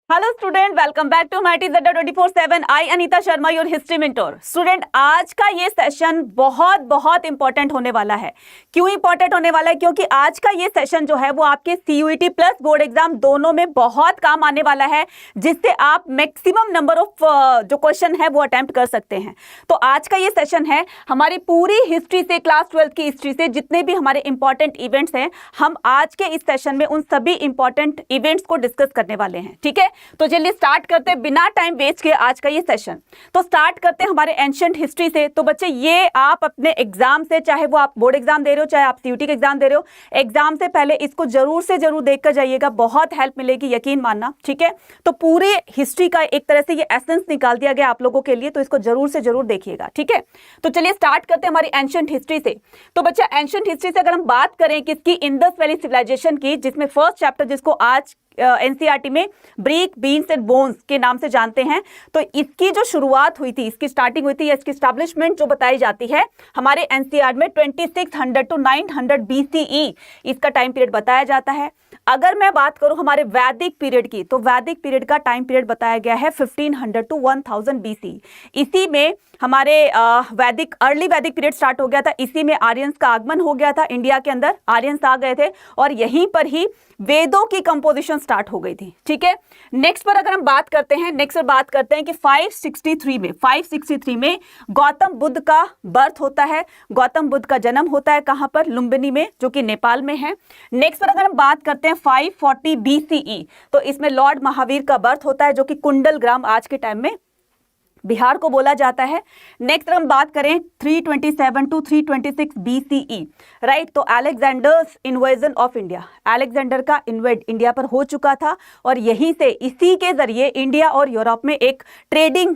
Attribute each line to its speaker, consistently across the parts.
Speaker 1: Hello student, welcome back to my टीज़ 24/7। I Anita Sharma, your history mentor. Student, आज का ये सेशन बहुत बहुत इंपॉर्टेंट होने वाला है। क्यों इंपॉर्टेंट होने वाला है? क्योंकि आज का ये सेशन जो है वो आपके सीयूईटी प्लस बोर्ड एग्जाम दोनों में बहुत काम आने वाला है, जिससे आप मैक्सिमम नंबर ऑफ जो क्वेश्चन है वो अटेम्प्ट कर सकते हैं। तो आज का ये सेशन है हमारी पूरी हिस्ट्री से, क्लास 12 की हिस्ट्री से जितने भी हमारे इंपॉर्टेंट इवेंट्स हैं, हम आज के इस सेशन में उन सभी इंपॉर्टेंट इवेंट्स को डिस्कस करने वाले हैं। ठीक है, तो चलिए स्टार्ट करते हैं बिना टाइम वेस्ट किए आज का ये सेशन। तो स्टार्ट करते हैं हमारे एंशिएंट हिस्ट्री से। तो बच्चे, ये आप अपने एग्जाम से, चाहे वो आप बोर्ड एग्जाम दे रहे हो, चाहे आप सीयूटी का एग्जाम दे रहे हो, एग्जाम से पहले इसको जरूर से जरूर देखकर जाइएगा, बहुत हेल्प मिलेगी, यकीन मानना। ठीक है, तो पूरे हिस्ट्री का एक तरह से ये एसेंस निकाल दिया गया आप लोगों के लिए, तो इसको जरूर से जरूर देखिएगा। ठीक है, तो चलिए स्टार्ट करते हैं हमारी एंशिएंट हिस्ट्री से। तो बच्चा, एंशिएंट हिस्ट्री से अगर हम बात करें किसकी, इंडस वैली सिविलाइजेशन की, जिसमें फर्स्ट चैप्टर जिसको आज एनसीईआरटी में ब्रिक, बीन्स एंड बोन्स के नाम से जानते हैं, तो इसकी जो शुरुआत हुई थी, इसकी स्टार्टिंग हुई थी, या इसकी एस्टैब्लिशमेंट जो बताई जाती है हमारे एनसीईआरटी में 2600 टू 900 बीसीई इसका टाइम पीरियड बताया जाता है। अगर मैं बात करूं हमारे वैदिक पीरियड की, तो वैदिक पीरियड का टाइम पीरियड बताया गया है 1500 टू 1000 बीसी। इसी में हमारे वैदिक, अर्ली वैदिक पीरियड स्टार्ट हो गया था। इसी में आर्यंस का आगमन हो गया था, इंडिया के अंदर आर्यंस आ गए थे और यहीं पर ही वेदों की कंपोजिशन स्टार्ट हो गई थी। ठीक है, नेक्स्ट पर अगर हम बात करते हैं, कि 563 में गौतम बुद्ध का बर्थ होता है। गौतम बुद्ध का जन्म होता है कहां पर? लुम्बिनी में, जो कि नेपाल में है। नेक्स्ट पर अगर हम बात करते हैं 540 बीसीई, तो इसमें लॉर्ड महावीर का बर्थ होता है, जो कि कुंडल ग्राम आज के टाइम में बिहार को बोला जाता है। नेक्स्ट हम बात करें 327 टू 326 बीसीई, राइट। तो Alexander's invasion of India, Alexander का इन्वेड इंडिया पर हो चुका था और यहीं से, इसी के जरिए इंडिया और यूरोप में एक ट्रेडिंग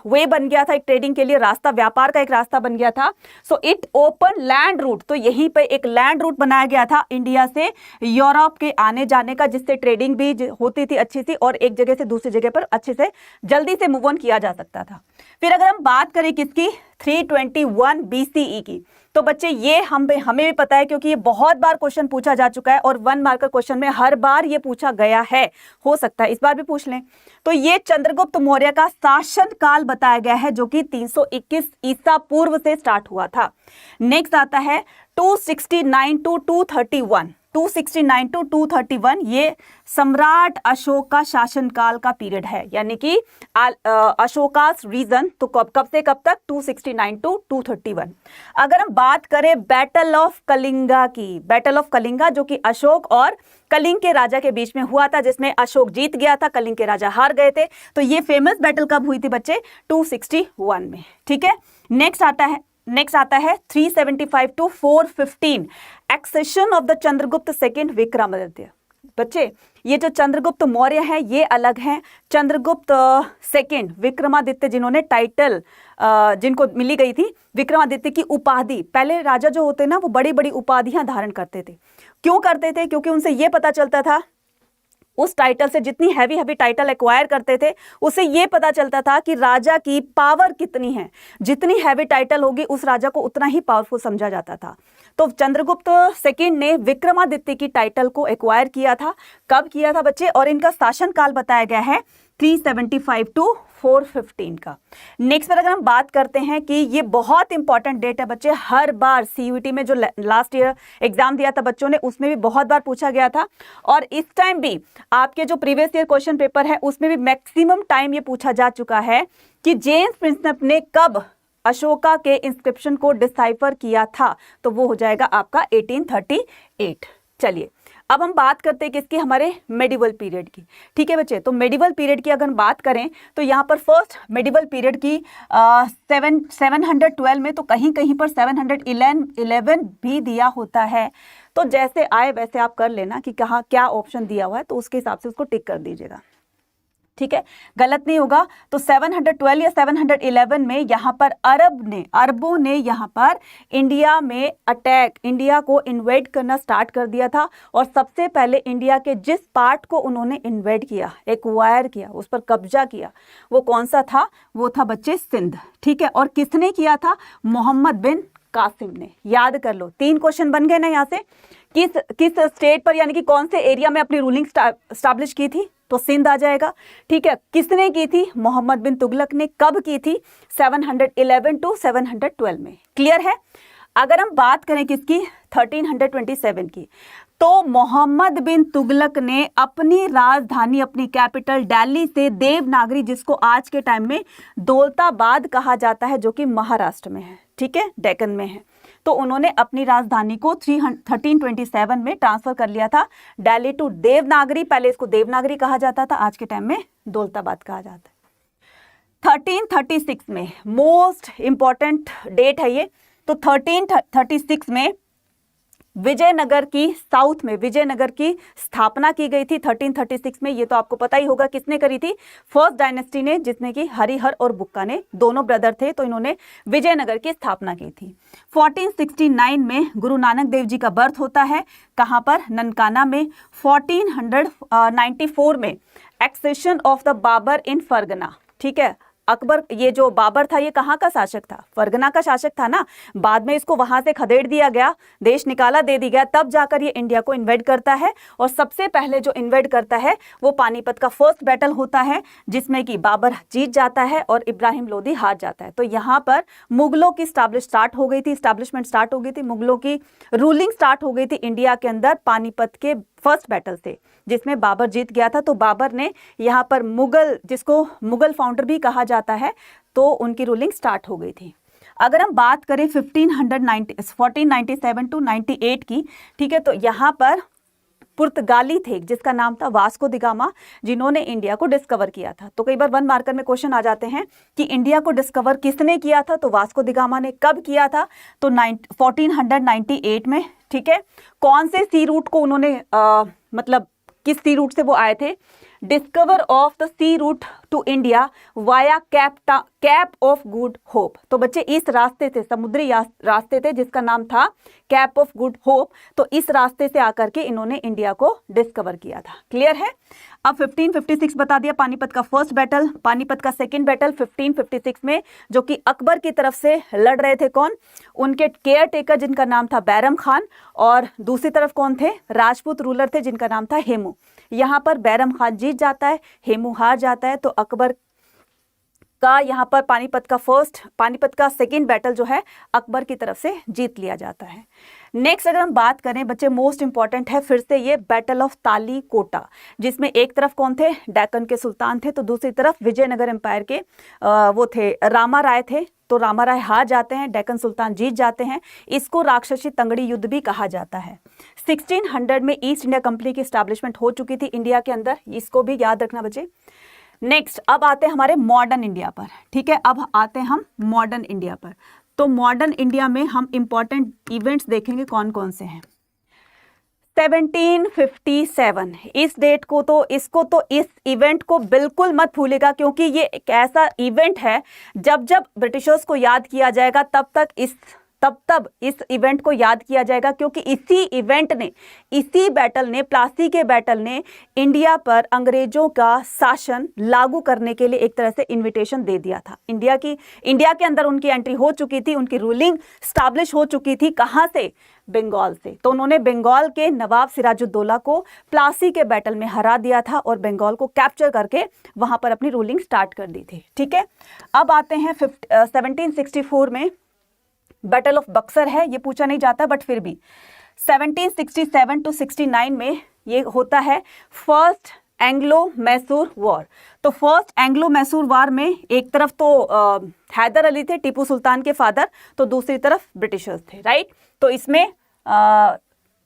Speaker 1: वे बन गया था, एक ट्रेडिंग के लिए रास्ता, व्यापार का एक रास्ता बन गया था। So it open land route, तो यहीं पे एक लैंड रूट बनाया गया था इंडिया से यूरोप के आने जाने का, जिससे ट्रेडिंग भी होती थी अच्छी सी, और एक जगह से दूसरी जगह पर अच्छे से जल्दी से मूव ऑन किया जा सकता था। फिर अगर हम बात करें किसकी, 321 बीसीई की, तो बच्चे ये हमें भी पता है, क्योंकि ये बहुत बार क्वेश्चन पूछा जा चुका है और 1 मार्कर क्वेश्चन में हर बार ये पूछा गया है, हो सकता है इस बार भी पूछ लें। तो ये चंद्रगुप्त मौर्य का शासन काल बताया गया है, जो कि 321 ईसा पूर्व से स्टार्ट हुआ था। नेक्स्ट आता है 269 टू 231, 269 टू 231, ये सम्राट अशोक का शासनकाल का पीरियड है, यानी कि अशोकास रीजन। तो कब से कब तक? 269 टू 231। अगर हम बात करें बैटल ऑफ कलिंगा की, बैटल ऑफ कलिंगा जो कि अशोक और कलिंग के राजा के बीच में हुआ था, जिसमें अशोक जीत गया था, कलिंग के राजा हार गए थे। तो ये फेमस बैटल कब हुई थी बच्चे? 261 में। ठीक है, नेक्स्ट आता है 375 to 415, accession of the Chandragupta second Vikramaditya. बच्चे, ये जो चंद्रगुप्त मौर्य है ये अलग हैं, चंद्रगुप्त सेकंड विक्रमादित्य, जिन्होंने टाइटल जिनको मिली गई थी विक्रमादित्य की उपाधि। पहले राजा जो होते ना, वो बड़ी बड़ी उपाधियां धारण करते थे। क्यों करते थे? क्योंकि उनसे ये पता चलता था, उस टाइटल से, जितनी हैवी टाइटल एक्वायर करते थे, उससे ये पता चलता था कि राजा की पावर कितनी है। जितनी हैवी टाइटल होगी उस राजा को उतना ही पावरफुल समझा जाता था। तो चंद्रगुप्त सेकंड ने विक्रमादित्य की टाइटल को एक्वायर किया था। कब किया था बच्चे? और इनका शासन काल बताया गया है 375 टू 415 का। नेक्स्ट पर अगर हम बात करते हैं कि ये बहुत इंपॉर्टेंट डेट है बच्चे, हर बार सीयूईटी में जो लास्ट ईयर एग्जाम दिया था बच्चों ने, उसमें भी बहुत बार पूछा गया था, और इस टाइम भी आपके जो प्रीवियस ईयर क्वेश्चन पेपर है उसमें भी मैक्सिमम टाइम ये पूछा जा चुका है कि जेम्स प्रिंसप ने कब अशोका के इंस्क्रिप्शन को डिसाइफर किया था। तो वो हो जाएगा आपका 1838। चलिए अब हम बात करते हैं किसकी, हमारे मेडिवल पीरियड की। ठीक है बच्चे, तो मेडिवल पीरियड की अगर बात करें तो यहाँ पर फर्स्ट मेडिवल पीरियड की 712 में, तो कहीं कहीं पर 711 भी दिया होता है। तो जैसे आए वैसे आप कर लेना कि कहाँ क्या ऑप्शन दिया हुआ है, तो उसके हिसाब से उसको टिक कर दीजिएगा। ठीक है, गलत नहीं होगा। तो 712 या 711 में यहाँ पर अरबों ने यहाँ पर इंडिया में अटैक, इंडिया को इन्वेड करना स्टार्ट कर दिया था। और सबसे पहले इंडिया के जिस पार्ट को उन्होंने इन्वेड किया, एक्वायर किया, उस पर कब्जा किया, वो कौन सा था? वो था बच्चे सिंध। ठीक है, और किसने किया था? मोहम्मद बिन कासिम ने। याद कर लो, 3 क्वेश्चन बन गए ना यहाँ से। किस स्टेट पर, यानी कि कौन से एरिया में अपनी रूलिंग स्टैब्लिश की थी? तो सिंध आ जाएगा। ठीक है, किसने की थी? मोहम्मद बिन तुगलक ने। कब की थी? 711 टू 712 में। क्लियर है? अगर हम बात करें किसकी? 1327 की, तो मोहम्मद बिन तुगलक ने अपनी राजधानी, अपनी कैपिटल दिल्ली से देवनागरी, जिसको आज के टाइम में दौलताबाद कहा जाता है, जो कि महाराष्ट्र में है, ठीक है, डेक्कन में है, तो उन्होंने अपनी राजधानी को 1327 में ट्रांसफर कर लिया था दिल्ली टू देवनागरी। पहले इसको देवनागरी कहा जाता था, आज के टाइम में दौलताबाद कहा जाता है। 1336 में मोस्ट इंपॉर्टेंट डेट है ये, तो 1336 में विजयनगर की, साउथ में विजयनगर की स्थापना की गई थी 1336 में। ये तो आपको पता ही होगा किसने करी थी? फर्स्ट डायनेस्टी ने, जिसने कि हरिहर और बुक्का ने, दोनों ब्रदर थे, तो इन्होंने विजयनगर की स्थापना की थी। 1469 में गुरु नानक देव जी का बर्थ होता है। कहाँ पर? ननकाना में। 1494 में एक्सेशन ऑफ द बाबर इन फरगना। ठीक है, अकबर, ये जो बाबर था ये कहाँ का शासक था? फरगना का शासक था ना। बाद में इसको वहां से खदेड़ दिया गया, देश निकाला दे दिया गया, तब जाकर ये इंडिया को इन्वेड करता है। और सबसे पहले जो इन्वेड करता है वो पानीपत का फर्स्ट बैटल होता है, जिसमें कि बाबर जीत जाता है और इब्राहिम लोदी हार जाता है। तो यहाँ पर मुगलों की स्टैब्लिशमेंट स्टार्ट हो गई थी, मुगलों की रूलिंग स्टार्ट हो गई थी इंडिया के अंदर पानीपत के फर्स्ट बैटल से, जिसमें बाबर जीत गया था। तो बाबर ने यहाँ पर मुगल, जिसको मुगल फाउंडर भी कहा जाता है, तो उनकी रूलिंग स्टार्ट हो गई थी। अगर हम बात करें 1497 टू 98 की, ठीक है, तो यहाँ पर पुर्तगाली थे जिसका नाम था वास्को द गामा, जिन्होंने इंडिया को डिस्कवर किया था। तो कई बार 1 मार्कर में क्वेश्चन आ जाते हैं कि इंडिया को डिस्कवर किसने किया था? तो वास्को द गामा ने। कब किया था? तो 1498 में। ठीक है, कौन से सी रूट को उन्होंने मतलब किस सी रूट से वो आए थे? Discover of the sea route to India via cape of good hope. तो बच्चे इस रास्ते से, समुद्री रास्ते थे जिसका नाम था कैप ऑफ गुड होप, तो इस रास्ते से आकर के इन्होंने इंडिया को डिस्कवर किया था। क्लियर है? अब 1556 बता दिया, पानीपत का फर्स्ट बैटल। पानीपत का सेकंड बैटल 1556 में, जो कि अकबर की तरफ से लड़ रहे थे। कौन? उनके केयर टेकर जिनका नाम था बैरम खान, और दूसरी तरफ कौन थे? राजपूत रूलर थे जिनका नाम था हेमू। यहाँ पर बैरम खान जीत जाता है, हेमू हार जाता है, तो अकबर का यहाँ पर पानीपत का सेकंड बैटल जो है अकबर की तरफ से जीत लिया जाता है। नेक्स्ट अगर हम बात करें बच्चे, मोस्ट इंपॉर्टेंट है फिर से ये बैटल ऑफ ताली कोटा, जिसमें एक तरफ कौन थे? डेक्कन के सुल्तान थे, तो दूसरी तरफ विजयनगर एम्पायर के वो थे, रामा राय थे। तो रामा राय हार जाते हैं, डेक्कन सुल्तान जीत जाते हैं। इसको राक्षसी तंगड़ी युद्ध भी कहा जाता है। 1600 में ईस्ट इंडिया कंपनी की स्टैब्लिशमेंट हो चुकी थी इंडिया के अंदर, इसको भी याद रखना बच्चे। नेक्स्ट अब आते हैं हमारे मॉडर्न इंडिया पर। ठीक है, अब आते हैं हम मॉडर्न इंडिया पर। तो मॉडर्न इंडिया में हम इंपॉर्टेंट इवेंट्स देखेंगे कौन कौन से हैं। 1757 इस डेट को, तो इसको, तो इस इवेंट को बिल्कुल मत भूलेगा, क्योंकि ये एक ऐसा इवेंट है जब जब ब्रिटिशर्स को याद किया जाएगा तब इस इवेंट को याद किया जाएगा, क्योंकि इसी इवेंट ने, इसी बैटल ने, प्लासी के बैटल ने इंडिया पर अंग्रेजों का शासन लागू करने के लिए एक तरह से इनविटेशन दे दिया था। इंडिया के अंदर उनकी एंट्री हो चुकी थी, उनकी रूलिंग स्टैब्लिश हो चुकी थी। कहाँ से? बंगाल से। तो उन्होंने बंगाल के नवाब सिराजुद्दौला को प्लासी के बैटल में हरा दिया था और बंगाल को कैप्चर करके वहां पर अपनी रूलिंग स्टार्ट कर दी थी। ठीक है, अब आते हैं 1764 में बैटल ऑफ बक्सर है, ये पूछा नहीं जाता बट फिर भी 1767 टू 69 में ये होता है फर्स्ट एंग्लो मैसूर वॉर। तो फर्स्ट एंग्लो मैसूर वॉर में एक तरफ तो हैदर अली थे, टीपू सुल्तान के फादर, तो दूसरी तरफ ब्रिटिशर्स थे, राइट। तो इसमें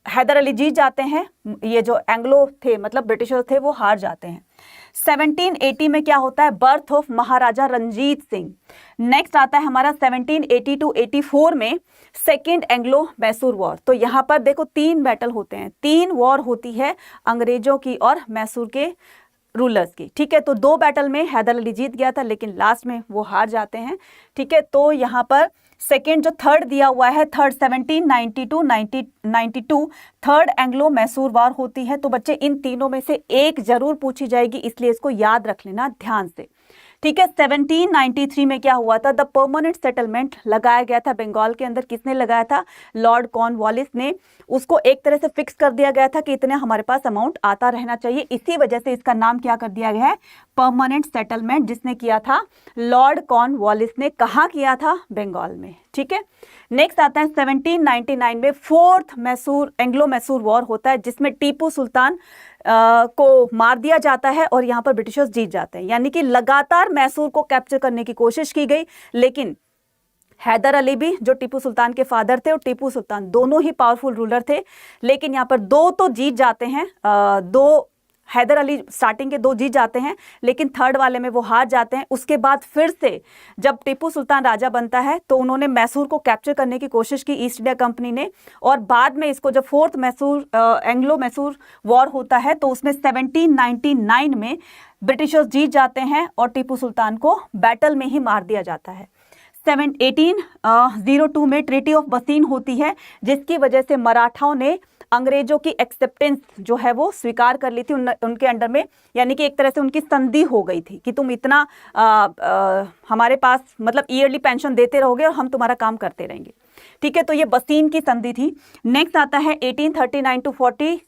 Speaker 1: हैदर अली जीत जाते हैं, ये जो एंग्लो थे मतलब ब्रिटिशर्स थे वो हार जाते हैं। 1780 में क्या होता है? Birth of Maharaja Ranjit Singh. Next आता है हमारा 1780 टू 84 में सेकेंड एंग्लो मैसूर वॉर। तो यहाँ पर देखो 3 बैटल होते हैं, 3 वॉर होती है अंग्रेजों की और मैसूर के रूलर्स की। ठीक है, तो 2 बैटल में हैदर अली जीत गया था लेकिन लास्ट में वो हार जाते हैं। ठीक है, तो यहाँ पर सेकेंड जो थर्ड दिया हुआ है, third 1790 to 1792 third Anglo Mysore war होती है। तो बच्चे इन तीनों में से एक जरूर पूछी जाएगी, इसलिए इसको याद रख लेना ध्यान से, ठीक है। 1793 में क्या हुआ था, द परमानेंट सेटलमेंट लगाया गया था बंगाल के अंदर। किसने लगाया था, लॉर्ड कॉर्नवालिस ने। उसको एक तरह से फिक्स कर दिया गया था कि इतने हमारे पास अमाउंट आता रहना चाहिए, इसी वजह से इसका नाम क्या कर दिया गया है, परमानेंट सेटलमेंट, जिसने किया था लॉर्ड कॉर्नवालिस ने। कहाँ किया था, बंगाल में, ठीक है। नेक्स्ट आता है 1799 में fourth Mysore Anglo Mysore war होता है, जिसमें टीपू सुल्तान को मार दिया जाता है और यहाँ पर ब्रिटिशर्स जीत जाते हैं। यानी कि लगातार मैसूर को कैप्चर करने की कोशिश की गई, लेकिन हैदर अली भी, जो टीपू सुल्तान के फादर थे, और टीपू सुल्तान दोनों ही पावरफुल रूलर थे, लेकिन यहाँ पर दो तो जीत जाते हैं, दो हैदर अली स्टार्टिंग के 2 जीत जाते हैं, लेकिन थर्ड वाले में वो हार जाते हैं। उसके बाद फिर से जब टीपू सुल्तान राजा बनता है तो उन्होंने मैसूर को कैप्चर करने की कोशिश की ईस्ट इंडिया कंपनी ने, और बाद में इसको जब fourth Mysore Anglo Mysore war होता है तो उसमें 1799 में ब्रिटिशर्स जीत जाते हैं और टीपू सुल्तान को बैटल में ही मार दिया जाता है। 1802 में ट्रीटी ऑफ बसीन होती है, जिसकी वजह से मराठाओं ने अंग्रेजों की एक्सेप्टेंस जो है वो स्वीकार कर ली थी उनके अंडर में। यानी कि एक तरह से उनकी संधि हो गई थी कि तुम इतना हमारे पास मतलब ईयरली पेंशन देते रहोगे और हम तुम्हारा काम करते रहेंगे, ठीक है। तो ये बसीन की संधि थी। नेक्स्ट आता है 1839 to 42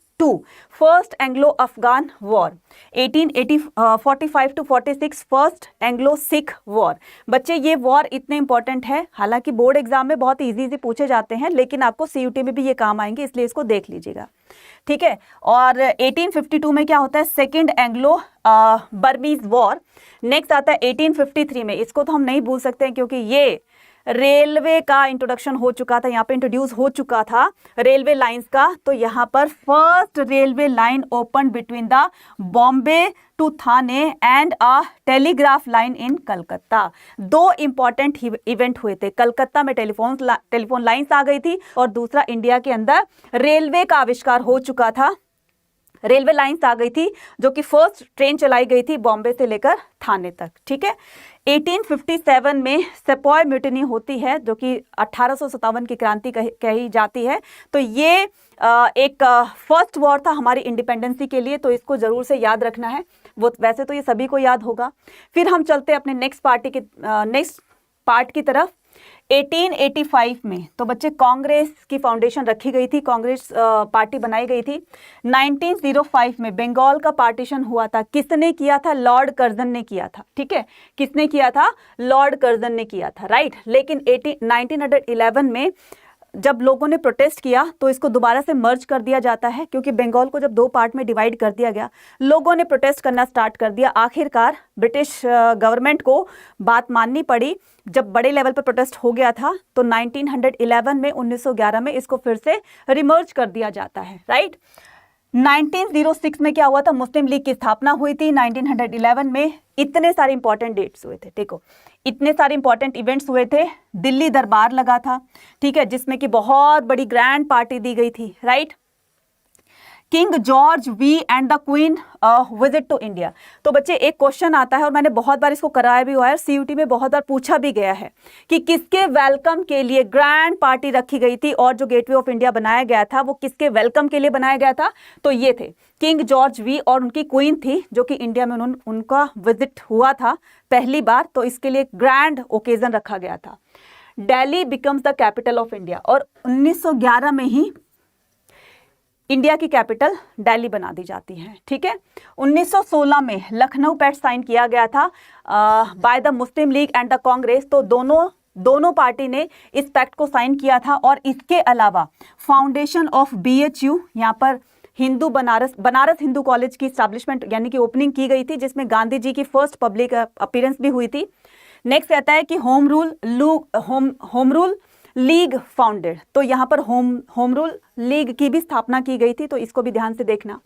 Speaker 1: first Anglo Afghan war, 1845 to 46 first Anglo Sikh war. बच्चे ये वॉर इतने इंपॉर्टेंट है, हालांकि बोर्ड एग्जाम में बहुत इजी पूछे जाते हैं, लेकिन आपको सीयूटी में भी ये काम आएंगे, इसलिए इसको देख लीजिएगा, ठीक है। और 1852 में क्या होता है, second Anglo Burmese war. Next आता है 1853 में, इसको तो हम नहीं भूल सकते हैं क्योंकि ये रेलवे का इंट्रोडक्शन हो चुका था, यहाँ पे इंट्रोड्यूस हो चुका था रेलवे लाइंस का। तो यहाँ पर first railway line open between the Bombay to Thane and a telegraph line in Calcutta. 2 important event हुए थे, कलकत्ता में टेलीफोन लाइंस आ गई थी, और दूसरा इंडिया के अंदर रेलवे का आविष्कार हो चुका था, रेलवे लाइंस आ गई थी, जो कि फर्स्ट ट्रेन चलाई गई थी बॉम्बे से लेकर थाने तक, ठीक है। 1857 में सेपॉय म्यूटिनी होती है, जो कि 1857 की क्रांति कही जाती है। तो ये एक फर्स्ट वॉर था हमारी इंडिपेंडेंसी के लिए, तो इसको जरूर से याद रखना है। वो वैसे तो ये सभी को याद होगा। फिर हम चलते हैं अपने नेक्स्ट पार्ट की तरफ। 1885 में तो बच्चे कांग्रेस की फाउंडेशन रखी गई थी, कांग्रेस पार्टी बनाई गई थी। 1905 में बंगाल का पार्टीशन हुआ था, किसने किया था, लॉर्ड कर्जन ने किया था, ठीक है। किसने किया था, लॉर्ड कर्जन ने किया था, राइट। लेकिन 1911 में जब लोगों ने प्रोटेस्ट किया तो इसको दोबारा से मर्ज कर दिया जाता है, क्योंकि बंगाल को जब 2 पार्ट में डिवाइड कर दिया गया, लोगों ने प्रोटेस्ट करना स्टार्ट कर दिया। आखिरकार ब्रिटिश गवर्नमेंट को बात माननी पड़ी। जब बड़े लेवल पर प्रोटेस्ट हो गया था तो 1911 में 1911 में इसको फिर से रिमर्ज कर दिया जाता है, राइट। 1906 में क्या हुआ था, मुस्लिम लीग की स्थापना हुई थी। 1911 में इतने सारे इंपॉर्टेंट डेट्स हुए थे, देखो इतने सारे इंपॉर्टेंट इवेंट्स हुए थे। दिल्ली दरबार लगा था, ठीक है, जिसमें कि बहुत बड़ी ग्रैंड पार्टी दी गई थी, right. King George V and the queen visit to India. तो बच्चे एक क्वेश्चन आता है, और मैंने बहुत बार इसको कराया भी हुआ है, सीयूटी में बहुत बार पूछा भी गया है कि किसके वेलकम के लिए ग्रैंड पार्टी रखी गई थी, और जो गेटवे ऑफ इंडिया बनाया गया था वो किसके वेलकम के लिए बनाया गया था। तो ये थे किंग जॉर्ज वी, और उनकी क्वीन थी, जो कि इंडिया में उनका विजिट हुआ था पहली बार, तो इसके लिए ग्रैंड ओकेजन रखा गया था। Delhi becomes the capital of India, और 1911 में ही इंडिया की कैपिटल दिल्ली बना दी जाती है, ठीक है। 1916 में लखनऊ पैक्ट साइन किया गया था by the Muslim league and the Congress. तो दोनों पार्टी ने इस पैक्ट को साइन किया था। और इसके अलावा फाउंडेशन ऑफ BHU, यहाँ पर बनारस हिंदू कॉलेज की स्टैब्लिशमेंट यानी कि ओपनिंग की गई थी, जिसमें गांधी जी की फर्स्ट पब्लिक अपीयरेंस भी हुई थी। नेक्स्ट आता है कि होम रूल लीग फाउंडेड। तो यहाँ पर होम रूल लीग की भी स्थापना की गई थी, तो इसको भी ध्यान से देखना,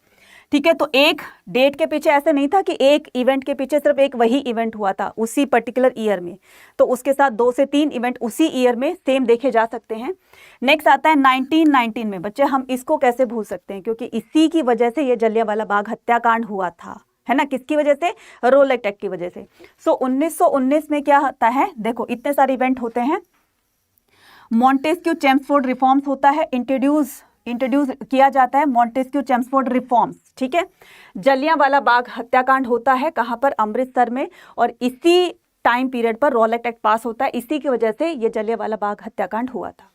Speaker 1: ठीक है। तो एक डेट के पीछे ऐसे नहीं था कि एक इवेंट के पीछे सिर्फ एक वही इवेंट हुआ था उसी पर्टिकुलर ईयर में, तो उसके साथ 2 से 3 इवेंट उसी ईयर में सेम देखे जा सकते हैं। नेक्स्ट आता है 1919 में। बच्चे हम इसको कैसे भूल सकते हैं, क्योंकि इसी की वजह से ये जलियांवाला बाग हत्याकांड हुआ था, है ना। किसकी वजह से, रोलेट एक्ट की वजह से। सो 1919 में क्या होता है, देखो इतने सारे इवेंट होते हैं। मॉन्टेस्क्यू चेम्सफोर्ड रिफॉर्म्स होता है, इंट्रोड्यूस इंट्रोड्यूस किया जाता है मॉन्टेस्क्यू चेम्सफोर्ड रिफॉर्म्स, ठीक है। जलियांवाला बाग हत्याकांड होता है कहाँ पर, अमृतसर में, और इसी टाइम पीरियड पर रॉलेट एक्ट पास होता है, इसी की वजह से ये जलियांवाला बाग हत्याकांड हुआ था।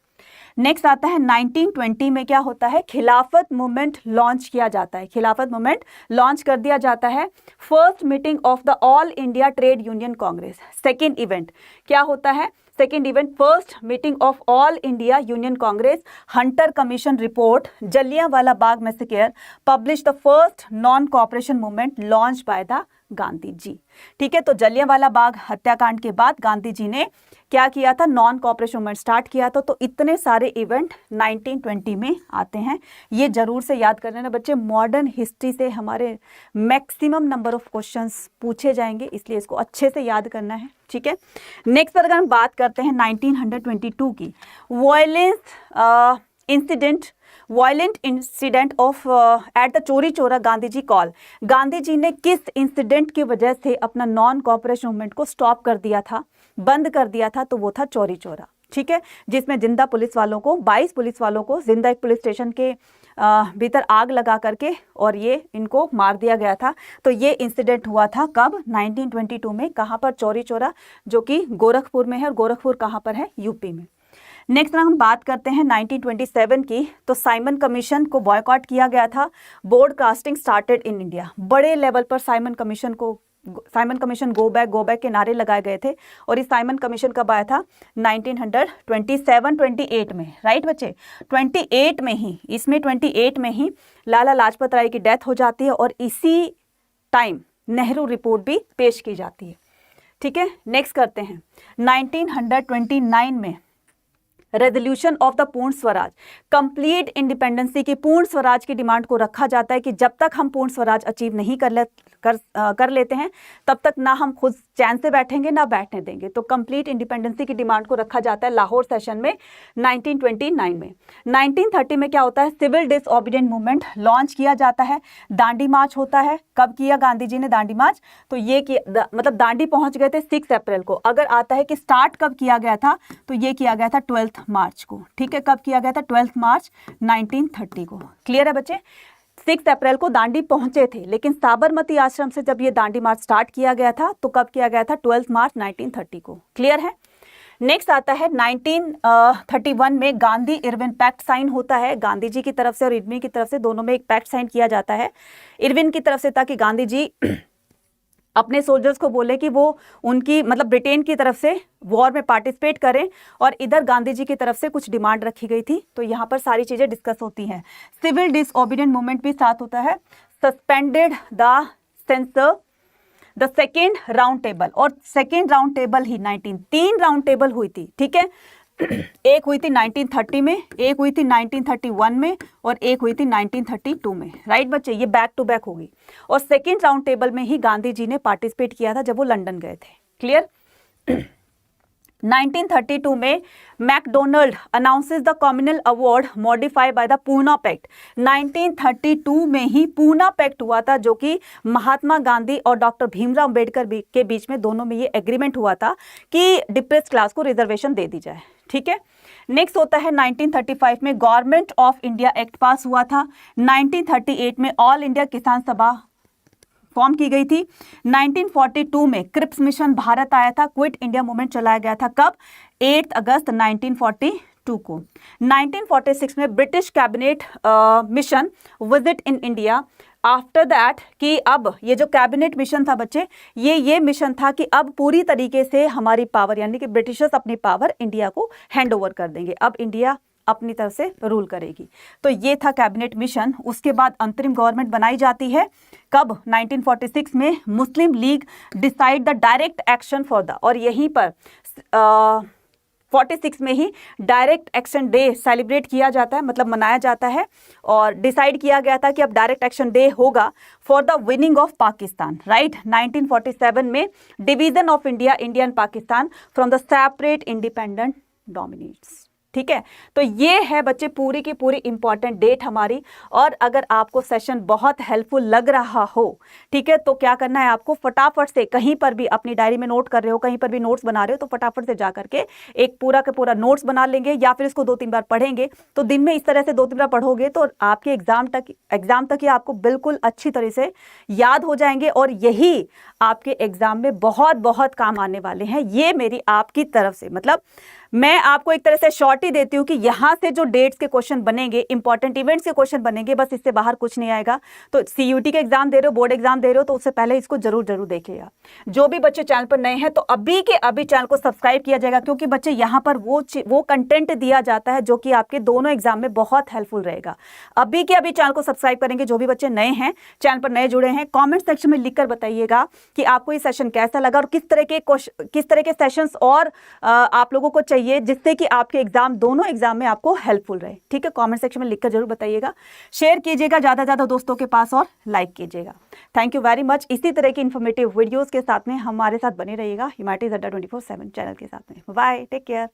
Speaker 1: नेक्स्ट आता है 1920 में क्या होता है, खिलाफत मूवमेंट लॉन्च किया जाता है, खिलाफत मूवमेंट लॉन्च कर दिया जाता है। First meeting of the All India Trade Union Congress, second event क्या होता है, second event first meeting of All India Union Congress, Hunter Commission report, Jallianwala Bagh massacre, publish the first non cooperation movement launch by the Gandhi ji, ठीक है। तो जलियांवाला बाग हत्याकांड के बाद गांधी जी ने क्या किया था, नॉन कॉपरेशन मूवमेंट स्टार्ट किया था। तो इतने सारे इवेंट 1920 में आते हैं, ये जरूर से याद कर लेना बच्चे। मॉडर्न हिस्ट्री से हमारे मैक्सिमम नंबर ऑफ क्वेश्चंस पूछे जाएंगे, इसलिए इसको अच्छे से याद करना है, ठीक है। नेक्स्ट पर अगर हम बात करते हैं 1922 की, violent incident of at the चोरी चोरा गांधी जी कॉल, गांधी जी ने किस इंसिडेंट की वजह से अपना नॉन कॉपरेशन मूवमेंट को स्टॉप कर दिया था, बंद कर दिया था, तो वो था चोरी चोरा, ठीक है, जिसमें जिंदा पुलिस वालों को 22 पुलिस वालों को जिंदा एक पुलिस स्टेशन के भीतर आग लगा करके और ये इनको मार दिया गया था। तो ये इंसिडेंट हुआ था कब, 1922 में, कहाँ पर, चोरी चोरा, जो कि गोरखपुर में है, और गोरखपुर कहाँ पर है, यूपी में। नेक्स्ट हम बात करते हैं 1927 की, तो साइमन कमीशन को बॉयकॉट किया गया था, ब्रॉडकास्टिंग स्टार्टेड इन इंडिया, बड़े लेवल पर साइमन कमीशन गो बैक के नारे लगाए गए थे। और इस साइमन कमीशन कब आया था, 1927-28 में, राइट बच्चे, 28 में ही, इसमें 28 में ही लाला लाजपत राय की डेथ हो जाती है, और इसी टाइम नेहरू रिपोर्ट भी पेश की जाती है, ठीक है। नेक्स्ट करते हैं 1929 में रेजोल्यूशन ऑफ द पूर्ण स्वराज, कंप्लीट इंडिपेंडेंसी की, पूर्ण स्वराज की डिमांड को रखा जाता है कि जब तक हम पूर्ण स्वराज अचीव नहीं कर लेते हैं तब तक ना हम खुद चैन से बैठेंगे ना बैठने देंगे। तो कंप्लीट इंडिपेंडेंसी की डिमांड को रखा जाता है लाहौर सेशन में 1929 में। 1930 में क्या होता है, सिविल डिसओबीडिएंट मूवमेंट लॉन्च किया जाता है, दांडी मार्च होता है। कब किया गांधी जी ने दांडी मार्च, तो ये मतलब दांडी पहुंच गए थे 6 अप्रैल को। अगर आता है कि स्टार्ट कब किया गया था, तो ये किया गया था 12 मार्च को, ठीक है। कब किया गया था, 12 मार्च 1930 को। क्लियर है बच्चे, 6 अप्रैल को दांडी पहुंचे थे, लेकिन साबरमती आश्रम से जब ये दांडी मार्च स्टार्ट किया गया था, तो कब किया गया था, 12 मार्च 1930 को। क्लियर है। नेक्स्ट आता है 1931 में गांधी इरविन पैक्ट साइन होता है, गांधी जी की तरफ से और इरविन की तरफ से, दोनों में एक पैक्ट साइन किया जाता है। इरविन की तरफ से ताकि गांधी जी अपने सोल्जर्स को बोले कि वो उनकी मतलब ब्रिटेन की तरफ से वॉर में पार्टिसिपेट करें, और इधर गांधी जी की तरफ से कुछ डिमांड रखी गई थी। तो यहाँ पर सारी चीजें डिस्कस होती हैं। सिविल डिसओबीडिएंट मूवमेंट भी साथ होता है, suspended the sensor, the second round table, और सेकेंड राउंड टेबल ही 3 राउंड टेबल हुई थी, ठीक है। एक हुई थी 1930 में, एक हुई थी 1931 में, और एक हुई थी 1932 में, राइट बच्चे, ये बैक टू बैक होगी। और सेकेंड राउंड टेबल में ही गांधी जी ने पार्टिसिपेट किया था जब वो लंदन गए थे। क्लियर। 1932 में MacDonald announces the communal award modify by the Poona pact. 1932 में ही पूना पैक्ट हुआ था, जो कि महात्मा गांधी और डॉक्टर भीमराव अंबेडकर के बीच में, दोनों में ये एग्रीमेंट हुआ था कि डिप्रेस्ड क्लास को रिजर्वेशन दे दी जाए, ठीक है। नेक्स्ट होता है 1935 में गवर्नमेंट ऑफ इंडिया एक्ट पास हुआ था। 1938 में ऑल इंडिया किसान सभा फॉर्म की गई थी। 1942 में क्रिप्स मिशन भारत आया था, क्विट इंडिया मूवमेंट चलाया गया था। कब, 8 अगस्त 1942 को। 1946 में British cabinet mission visit in India. After that कि अब ये जो कैबिनेट मिशन था बच्चे, ये मिशन था कि अब पूरी तरीके से हमारी पावर, यानी कि ब्रिटिशर्स अपनी पावर इंडिया को हैंड ओवर कर देंगे, अब इंडिया अपनी तरफ से रूल करेगी। तो ये था कैबिनेट मिशन। उसके बाद अंतरिम गवर्नमेंट बनाई जाती है। कब, 1946 में Muslim League decide the direct action for the, और यहीं पर 46 में ही डायरेक्ट एक्शन डे सेलिब्रेट किया जाता है, मतलब मनाया जाता है, और डिसाइड किया गया था कि अब डायरेक्ट एक्शन डे होगा for the winning of Pakistan, right. 1947 में division of India and Pakistan from the separate independent dominates, ठीक है। तो ये है बच्चे पूरी की पूरी इंपॉर्टेंट डेट हमारी। और अगर आपको सेशन बहुत हेल्पफुल लग रहा हो, ठीक है, तो क्या करना है आपको, फटाफट से कहीं पर भी अपनी डायरी में नोट कर रहे हो, कहीं पर भी नोट्स बना रहे हो, तो फटाफट से जा करके एक पूरा का पूरा नोट्स बना लेंगे या फिर इसको 2-3 बार पढ़ेंगे। तो दिन में इस तरह से 2-3 बार पढ़ोगे तो आपके एग्जाम तक ये आपको बिल्कुल अच्छी तरह से याद हो जाएंगे और यही आपके एग्जाम में बहुत बहुत काम आने वाले हैं। ये मेरी आपकी तरफ से, मतलब मैं आपको एक तरह से शॉर्ट ही देती हूँ कि यहां से जो डेट्स के क्वेश्चन बनेंगे, इंपॉर्टेंट इवेंट्स के क्वेश्चन बनेंगे, बस इससे बाहर कुछ नहीं आएगा। तो सीयूटी के एग्जाम दे रहे हो, बोर्ड एग्जाम दे रहे हो, तो उससे पहले इसको जरूर देखिएगा। जो भी बच्चे चैनल पर नए हैं तो अभी के अभी चैनल को सब्सक्राइब किया जाएगा, क्योंकि बच्चे यहाँ पर वो कंटेंट दिया जाता है जो कि आपके दोनों एग्जाम में बहुत हेल्पफुल रहेगा। अभी के अभी चैनल को सब्सक्राइब करेंगे जो भी बच्चे नए हैं, चैनल पर नए जुड़े हैं। कॉमेंट सेक्शन में लिखकर बताइएगा कि आपको ये सेशन कैसा लगा और किस तरह के सेशंस और आप लोगों को चाहिए जिससे कि आपके एग्जाम, दोनों एग्जाम में आपको हेल्पफुल रहे। ठीक है, कमेंट सेक्शन में लिखकर जरूर बताइएगा, शेयर कीजिएगा ज्यादा दोस्तों के पास और लाइक कीजिएगा। Thank you very much. इसी तरह की इंफॉर्मेटिव वीडियोस के साथ में हमारे साथ बने रहिएगा, ह्यूमैनिटीज अड्डा 24/7 चैनल के साथ में। Bye, take care.